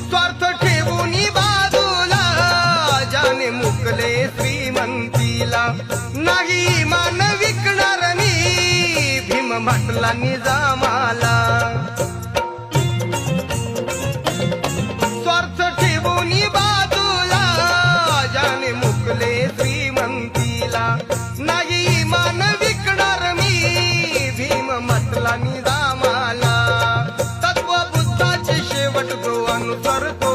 स्वार्थ ठेवून बाजूला ज्याने मुकले श्रीमंतीला, नाही मान विकणार मी भीम म्हटला निजामाला। स्वार्थ ठेवून बाजूला ज्याने मुकले श्रीमंतीला, नाही मान विकणार मी भीम म्हटला निजामाला। तत्व बुद्धाचे शेवट जो अनुसरतो